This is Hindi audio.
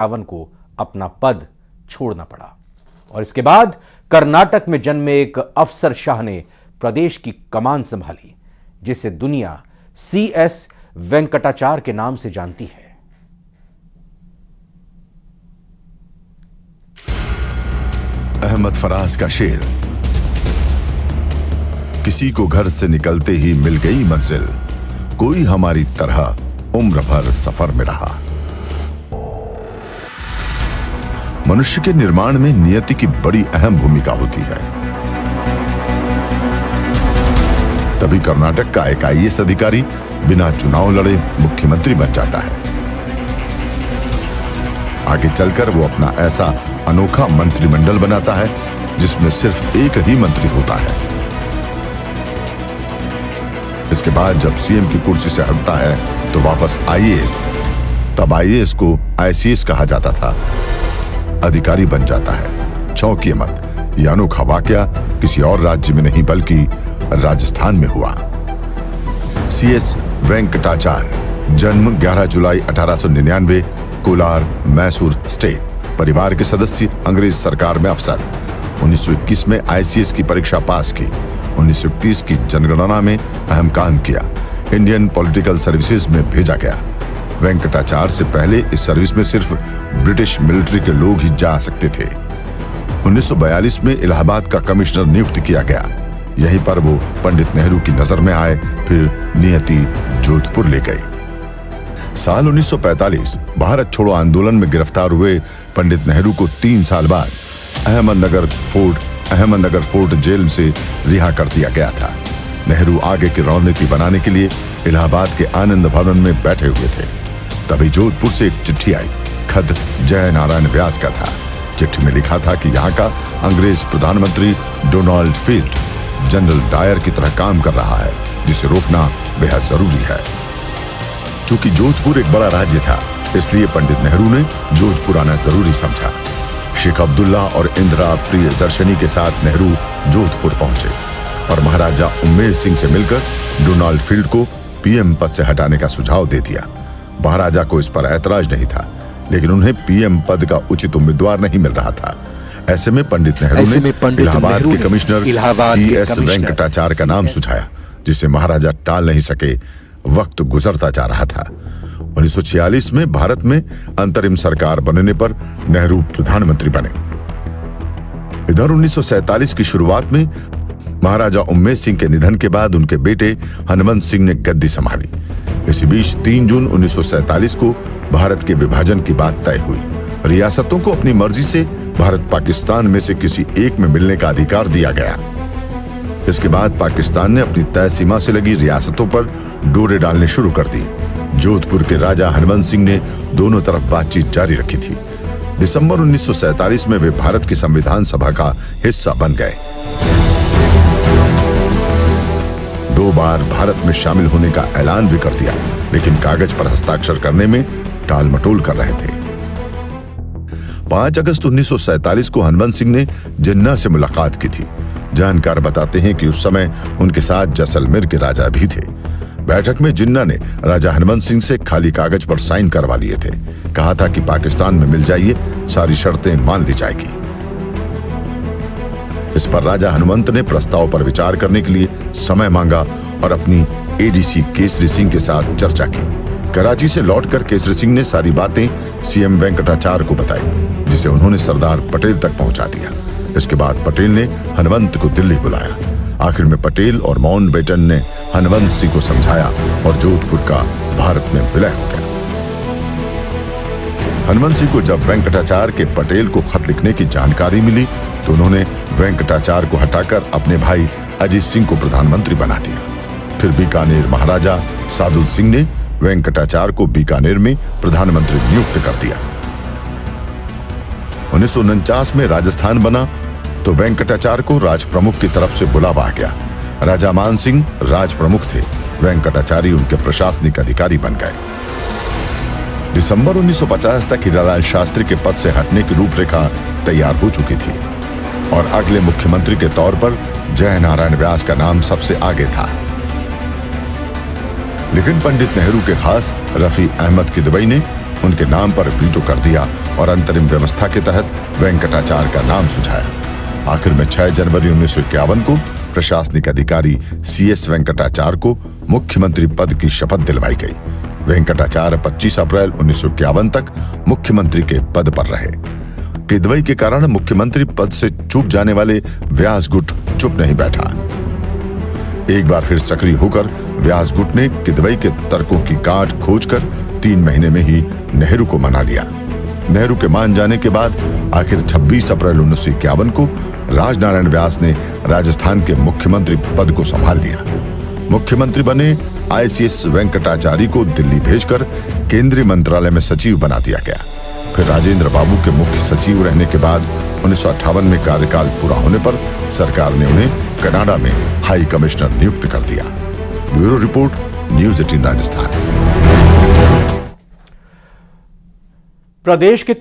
रावण को अपना पद छोड़ना पड़ा। और इसके बाद कर्नाटक में जन्मे एक अफसरशाह ने प्रदेश की कमान संभाली, जिसे दुनिया CS वेंकटाचार्य के नाम से जानती है। अहमद फराज का शेर, किसी को घर से निकलते ही मिल गई मंजिल, कोई हमारी तरह उम्र भर सफर में रहा। मनुष्य के निर्माण में नियति की बड़ी अहम भूमिका होती है। तभी कर्नाटक का एक IAS अधिकारी बिना चुनाव लड़े मुख्यमंत्री बन जाता है। आगे चलकर वो अपना ऐसा अनोखा मंत्रिमंडल बनाता है जिसमें सिर्फ एक ही मंत्री होता है। इसके बाद जब CM की कुर्सी से हटता है तो वापस IAS, तब IAS को ICS कहा जाता था, अधिकारी बन जाता है। चौंकिए मत, यह अनोखा वाकया किसी और राज्य में नहीं बल्कि राजस्थान में हुआ। CS वेंकटाचार्य, जन्म 11 जुलाई 1899, कोलार, मैसूर स्टेट। परिवार के सदस्य, अंग्रेज सरकार में अफसर। 1921 में ICS की परीक्षा पास की। 1930 की जनगणना में अहम काम किया। इंडियन पॉलिटिकल सर्विसेज में भेजा गया। वेंकटाचार्य से पहले इस सर्विस में सिर्फ ब्रिटिश मिलिट्री के लोग ही जा सकते थे। 1942 में इलाहाबाद का कमिश्नर नियुक्त किया गया। यहीं पर वो पंडित नेहरू की नजर में आए, फिर नियति जोधपुर ले गई। साल 1945 भारत छोड़ो आंदोलन में गिरफ्तार हुए पंडित नेहरू को 3 साल बाद अहमदनगर फोर्ट जेल से रिहा कर दिया गया था। नेहरू आगे की रणनीति बनाने के लिए इलाहाबाद के आनंद भवन में बैठे हुए थे। तभी जोधपुर से एक चिट्ठी आई। खत जय नारायण व्यास का था। चिट्ठी में लिखा था कि यहाँ का अंग्रेज प्रधानमंत्री डोनाल्ड फील्ड जनरल डायर की तरह काम कर रहा है, जिसे रोकना बेहद जरूरी है। चूंकि जोधपुर एक बड़ा राज्य था, इसलिए पंडित नेहरू ने जोधपुर आना जरूरी समझा। शेख अब्दुल्ला और इंदिरा प्रियदर्शनी के साथ नेहरू जोधपुर पहुंचे और महाराजा उम्मेद सिंह से मिलकर डोनाल्ड फील्ड को PM पद से हटाने का सुझाव दे दिया। महाराजा को इस पर ऐतराज नहीं था, लेकिन उन्हें PM पद का उचित उम्मीदवार नहीं मिल रहा था। ऐसे में पंडित नेहरू ने इलाहाबाद के कमिश्नर CS वेंकटाचार्य का नाम सुझाया, जिसे महाराजा टाल नहीं सके। वक्त गुजरता जा रहा था। 1946 में भारत में अंतरिम सरकार बनने पर नेहरू प्रधानमंत्री बने। इधर 1947 की शुरुआत में महाराजा उम्मेद सिंह के निधन के बाद उनके बेटे हनुमंत सिंह ने गद्दी संभाली। इसी बीच 3 जून 1947 को भारत के विभाजन की बात तय हुई। रियासतों को अपनी मर्जी से भारत पाकिस्तान में से किसी एक में मिलने का अधिकार दिया गया। इसके बाद पाकिस्तान ने अपनी तय सीमा से लगी रियासतों पर डोरे डालने शुरू कर दी। जोधपुर के राजा हनुमंत सिंह ने दोनों तरफ बातचीत जारी रखी थी। दिसंबर 1947 में वे भारत की संविधान सभा का हिस्सा बन गए। 2 बार भारत में शामिल होने का ऐलान भी कर दिया, लेकिन कागज पर हस्ताक्षर करने में टाल मटोल कर रहे थे। 5 अगस्त 1947 को हनुमंत सिंह ने जिन्ना से मुलाकात की थी। जानकार बताते हैं कि उस समय उनके साथ जैसलमेर के राजा भी थे। बैठक में जिन्ना ने राजा हनुमंत सिंह से खाली कागज पर साइन करवा लिए थे। कहा था कि पाकिस्तान में मिल जाइए, सारी शर्तें मान ली जाएगी। इस पर राजा हनुमंत ने प्रस्ताव पर विचार करने के लिए समय मांगा और अपनी ADC केसरी सिंह के साथ चर्चा की। कराची से लौटकर केसरी सिंह ने सारी बातें CM वेंकटाचार्य को बताई, जिसे उन्होंने सरदार पटेल तक पहुंचा दिया। इसके बाद पटेल ने हनुमंत को दिल्ली बुलाया। आखिर में पटेल और माउंटबेटन ने हनुमंत सिंह को समझाया और जोधपुर का भारत में विलय हो गया। हनुमंत सिंह को जब वेंकटाचार्य के पटेल को खत लिखने की जानकारी मिली तो उन्होंने वेंकटाचार्य को हटाकर अपने भाई अजीत सिंह को प्रधानमंत्री बना दिया। फिर बीकानेर महाराजा सादुल सिंह ने वेंकटाचार्य को बीकानेर में प्रधानमंत्री नियुक्त कर दिया। 1949 में राजस्थान बना तो वेंकटाचार्य को राज प्रमुख की तरफ से बुलावा आ गया। राजा मान सिंह राज प्रमुख थे, वेंकटाचार्य उनके प्रशासनिक अधिकारी बन गए। दिसंबर 1950 तक हीरालाल शास्त्री के पद से हटने की रूपरेखा तैयार हो चुकी थी और अगले मुख्यमंत्री के तौर पर जय नारायण व्यास का नाम सबसे आगे था। लेकिन पंडित नेहरू के खास रफी अहमद किदवई ने उनके नाम पर वीटो कर दिया और अंतरिम व्यवस्था के तहत वेंकटाचार्य का नाम सुझाया। आखिर में 6 जनवरी 1951 को प्रशासनिक अधिकारी CS वेंकटाचार्य को मुख्यमंत्री पद की शपथ दिलवाई गई। वेंकटाचार्य 25 अप्रैल 1951 तक मुख्यमंत्री के पद पर रहे। किदवई के कारण मुख्यमंत्री पद से चूक जाने वाले व्यास गुट चुप नहीं बैठा। एक बार फिर सक्रिय होकर व्यास गुट ने किदवई के तर्कों की गांठ खोजकर 3 महीने में ही नेहरू को मना लिया। नेहरू के मान जाने के बाद आखिर 26 अप्रैल 1951 को राजनारायण व्यास ने राजस्थान के मुख्यमंत्री पद को संभाल लिया। मुख्यमंत्री बने ICS वेंकटाचार्य को दिल्ली भेजकर केंद्रीय मंत्रालय में सचिव बना दिया गया। फिर राजेंद्र बाबू के मुख्य सचिव रहने के बाद 1958 में कार्यकाल पूरा होने पर सरकार ने उन्हें कनाडा में हाई कमिश्नर नियुक्त कर दिया। Bureau report, news 18 Rajasthan. प्रदेश के